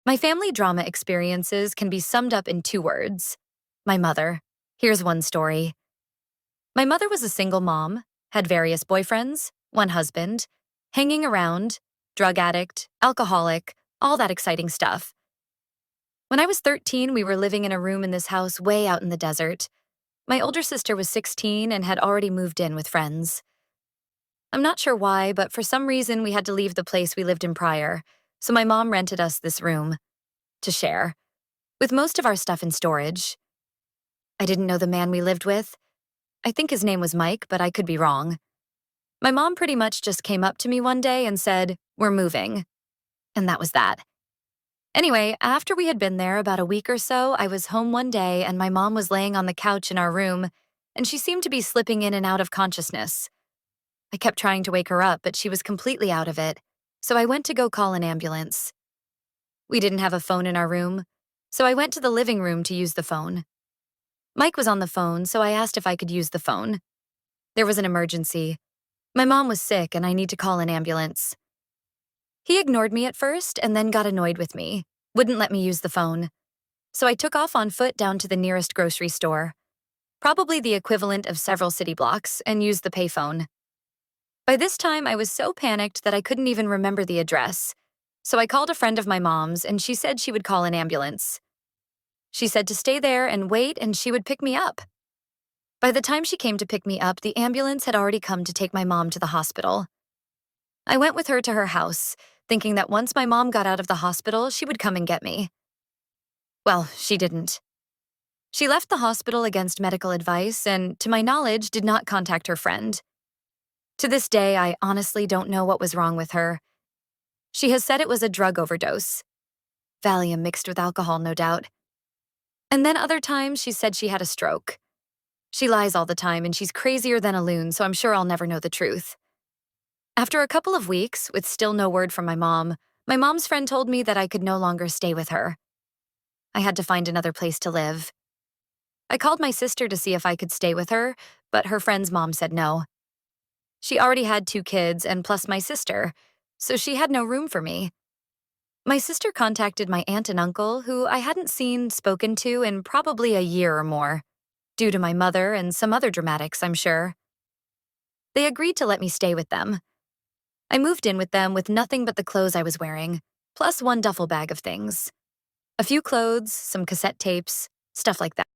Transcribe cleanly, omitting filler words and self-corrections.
My family drama experiences can be summed up in two words. My mother. Here's one story. My mother was a single mom, had various boyfriends, one husband, hanging around, drug addict, alcoholic, all that exciting stuff. When I was 13, we were living in a room in this house way out in the desert. My older sister was 16 and had already moved in with friends. I'm not sure why, but for some reason we had to leave the place we lived in prior, so my mom rented us this room to share, with most of our stuff in storage. I didn't know the man we lived with. I think his name was Mike, but I could be wrong. My mom pretty much just came up to me one day and said, "We're moving." And that was that. Anyway, after we had been there about a week or so, I was home one day and my mom was laying on the couch in our room, and she seemed to be slipping in and out of consciousness. I kept trying to wake her up, but she was completely out of it, so I went to go call an ambulance. We didn't have a phone in our room, so I went to the living room to use the phone. Mike was on the phone, so I asked if I could use the phone. There was an emergency. My mom was sick and I need to call an ambulance. He ignored me at first and then got annoyed with me, wouldn't let me use the phone. So I took off on foot down to the nearest grocery store, probably the equivalent of several city blocks, and used the payphone. By this time, I was so panicked that I couldn't even remember the address, so I called a friend of my mom's and she said she would call an ambulance. She said to stay there and wait and she would pick me up. By the time she came to pick me up, the ambulance had already come to take my mom to the hospital. I went with her to her house, thinking that once my mom got out of the hospital, she would come and get me. Well, she didn't. She left the hospital against medical advice and, to my knowledge, did not contact her friend. To this day, I honestly don't know what was wrong with her. She has said it was a drug overdose. Valium mixed with alcohol, no doubt. And then other times, she said she had a stroke. She lies all the time and she's crazier than a loon, so I'm sure I'll never know the truth. After a couple of weeks, with still no word from my mom's friend told me that I could no longer stay with her. I had to find another place to live. I called my sister to see if I could stay with her, but her friend's mom said no. She already had 2 kids and plus my sister, so she had no room for me. My sister contacted my aunt and uncle, who I hadn't spoken to in probably a year or more, due to my mother and some other dramatics, I'm sure. They agreed to let me stay with them. I moved in with them with nothing but the clothes I was wearing, plus one duffel bag of things. A few clothes, some cassette tapes, stuff like that.